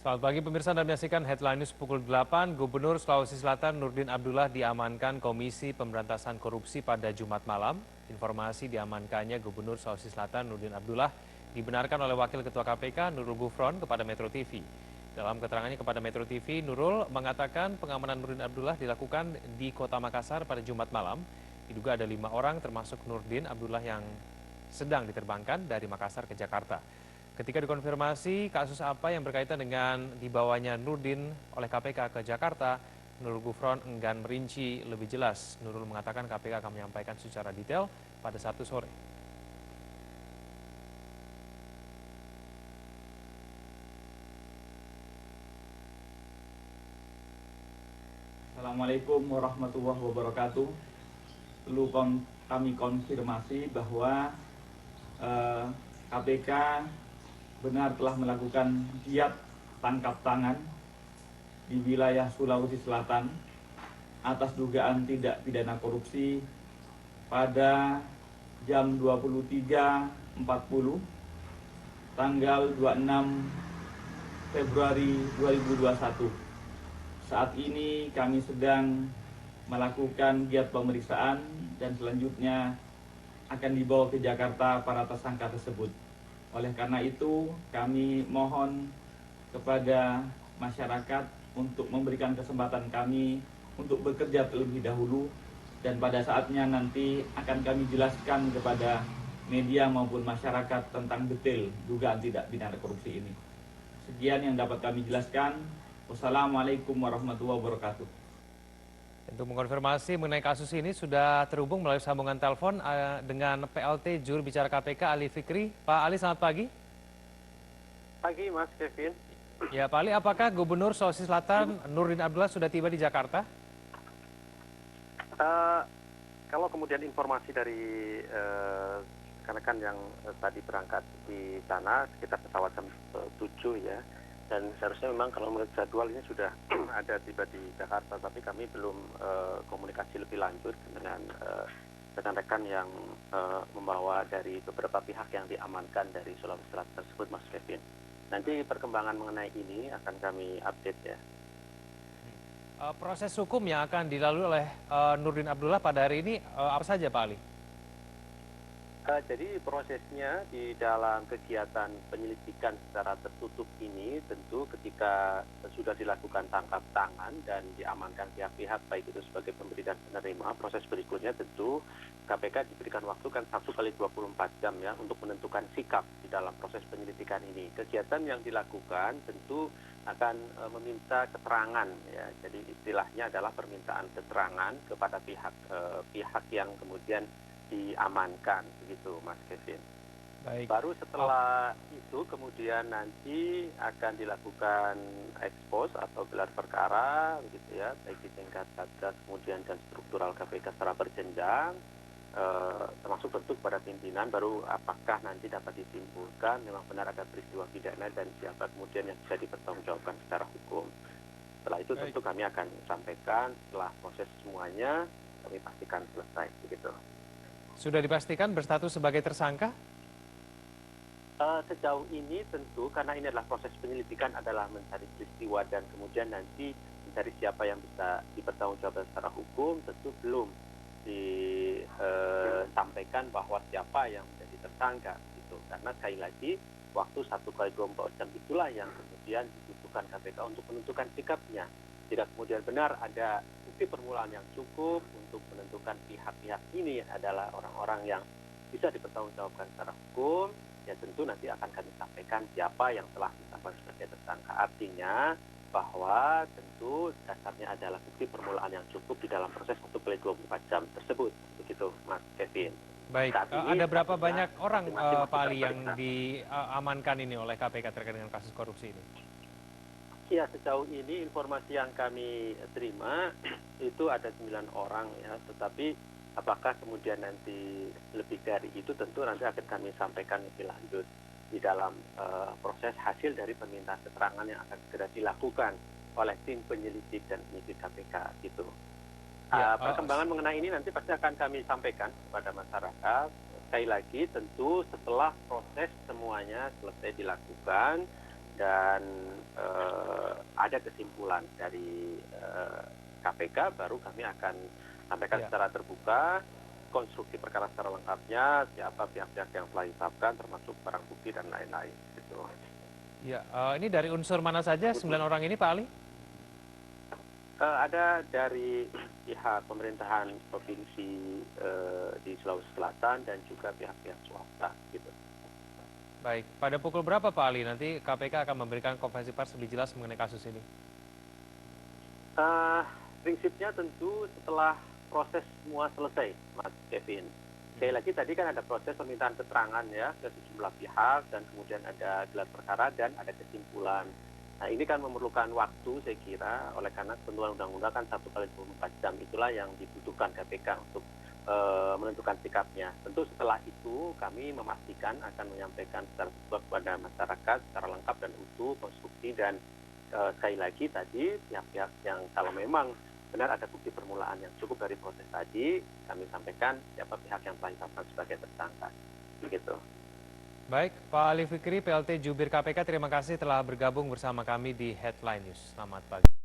Selamat pagi pemirsa, Anda menyaksikan Headline News pukul 8. Gubernur Sulawesi Selatan Nurdin Abdullah diamankan Komisi Pemberantasan Korupsi pada Jumat malam. Informasi diamankannya Gubernur Sulawesi Selatan Nurdin Abdullah dibenarkan oleh Wakil Ketua KPK Nurul Gufron kepada Metro TV. Dalam keterangannya kepada Metro TV, Nurul mengatakan pengamanan Nurdin Abdullah dilakukan di Kota Makassar pada Jumat malam. Diduga ada 5 orang termasuk Nurdin Abdullah yang sedang diterbangkan dari Makassar ke Jakarta. Ketika dikonfirmasi kasus apa yang berkaitan dengan dibawanya Nurdin oleh KPK ke Jakarta, Nurul Gufron enggan merinci lebih jelas. Nurul mengatakan KPK akan menyampaikan secara detail pada Sabtu sore. Assalamualaikum warahmatullahi wabarakatuh. Perlu kami konfirmasi bahwa KPK benar telah melakukan giat tangkap tangan di wilayah Sulawesi Selatan atas dugaan tindak pidana korupsi pada jam 23.40 tanggal 26 Februari 2021. Saat ini kami sedang melakukan giat pemeriksaan dan selanjutnya akan dibawa ke Jakarta para tersangka tersebut. Oleh karena itu, kami mohon kepada masyarakat untuk memberikan kesempatan kami untuk bekerja terlebih dahulu, dan pada saatnya nanti akan kami jelaskan kepada media maupun masyarakat tentang detail dugaan tindak pidana korupsi ini. Sekian yang dapat kami jelaskan. Wassalamualaikum warahmatullahi wabarakatuh. Untuk mengkonfirmasi mengenai kasus ini sudah terhubung melalui sambungan telepon dengan PLT Juru Bicara KPK Ali Fikri. Pak Ali, selamat pagi. Pagi Mas Kevin. Ya Pak Ali, apakah Gubernur Sulawesi Selatan Nurdin Abdullah sudah tiba di Jakarta? Kalau kemudian informasi dari rekan-rekan yang tadi berangkat di sana sekitar pesawat jam 7 ya. Dan seharusnya memang kalau menurut jadwal ini sudah ada tiba di Jakarta, tapi kami belum komunikasi lebih lanjut dengan rekan-rekan yang membawa dari beberapa pihak yang diamankan dari Sulawesi Selatan tersebut, Mas Kevin. Nanti perkembangan mengenai ini akan kami update ya. Proses hukum yang akan dilalui oleh Nurdin Abdullah pada hari ini apa saja Pak Ali? Jadi prosesnya di dalam kegiatan penyelidikan secara tertutup ini tentu ketika sudah dilakukan tangkap tangan dan diamankan pihak-pihak baik itu sebagai pemberi dan penerima, proses berikutnya tentu KPK diberikan waktu kan 1 kali 24 jam ya untuk menentukan sikap di dalam proses penyelidikan ini. Kegiatan yang dilakukan tentu akan meminta keterangan ya. Jadi istilahnya adalah permintaan keterangan kepada pihak yang kemudian diamankan begitu Mas Kevin. Baik. Baru setelah itu kemudian nanti akan dilakukan ekspos atau gelar perkara begitu ya, baik di tingkat satgas kemudian dan struktural KPK secara berjenjang, termasuk tentu pada pimpinan, baru apakah nanti dapat disimpulkan memang benar ada peristiwa pidana dan siapa kemudian yang bisa dipertanggungjawabkan secara hukum. Setelah itu tentu kami akan sampaikan setelah proses semuanya kami pastikan selesai begitu. Sudah dipastikan berstatus sebagai tersangka? Sejauh ini tentu karena ini adalah proses penyelidikan adalah mencari peristiwa dan kemudian nanti mencari siapa yang bisa dipertanggungjawabkan secara hukum, tentu belum disampaikan bahwa siapa yang menjadi tersangka gitu. Karena sekali lagi waktu 1 kali 24 jam itulah yang kemudian dibutuhkan KPK untuk menentukan sikapnya. Tidak kemudian benar ada bukti permulaan yang cukup untuk menentukan pihak-pihak ini adalah orang-orang yang bisa dipertanggungjawabkan secara hukum, ya tentu nanti akan kami sampaikan siapa yang telah ditetapkan sebagai tersangka. Artinya bahwa tentu dasarnya adalah bukti permulaan yang cukup di dalam proses 1 kali 24 jam tersebut. Begitu Mas Kevin. Baik, ada berapa banyak orang Pak Ali yang diamankan ini oleh KPK terkait dengan kasus korupsi ini? Ya, sejauh ini informasi yang kami terima itu ada 9 orang ya, tetapi apakah kemudian nanti lebih dari itu tentu nanti akan kami sampaikan lebih lanjut di dalam proses hasil dari permintaan keterangan yang akan segera dilakukan oleh tim penyelidik dan penyidik KPK gitu. Perkembangan mengenai ini nanti pasti akan kami sampaikan kepada masyarakat. Sekali lagi tentu setelah proses semuanya selesai dilakukan dan ada kesimpulan dari KPK, baru kami akan sampaikan secara terbuka konstruksi perkara secara lengkapnya, siapa pihak-pihak yang telah ditetapkan, termasuk barang bukti dan lain-lain. Gitu. Ya, ini dari unsur mana saja 9 orang ini, Pak Ali? Ada dari pihak pemerintahan provinsi di Sulawesi Selatan dan juga pihak-pihak swasta. Gitu. Baik, pada pukul berapa Pak Ali nanti KPK akan memberikan konferensi pers lebih jelas mengenai kasus ini? Prinsipnya tentu setelah proses semua selesai, Mas Kevin. Sekali lagi tadi kan ada proses permintaan keterangan ya ke sejumlah pihak dan kemudian ada gelar perkara dan ada kesimpulan. Nah ini kan memerlukan waktu saya kira, oleh karena ketentuan undang-undang kan 1 kali 24 jam itulah yang dibutuhkan KPK untuk menentukan sikapnya. Tentu setelah itu kami memastikan akan menyampaikan secara terbuka kepada masyarakat secara lengkap dan utuh, konstruksi dan sekali lagi tadi pihak-pihak yang kalau memang benar ada bukti permulaan yang cukup dari proses tadi, kami sampaikan siapa pihak yang telah ditetapkan sebagai tersangka. Begitu. Baik, Pak Ali Fikri, PLT Jubir KPK, terima kasih telah bergabung bersama kami di Headline News. Selamat pagi.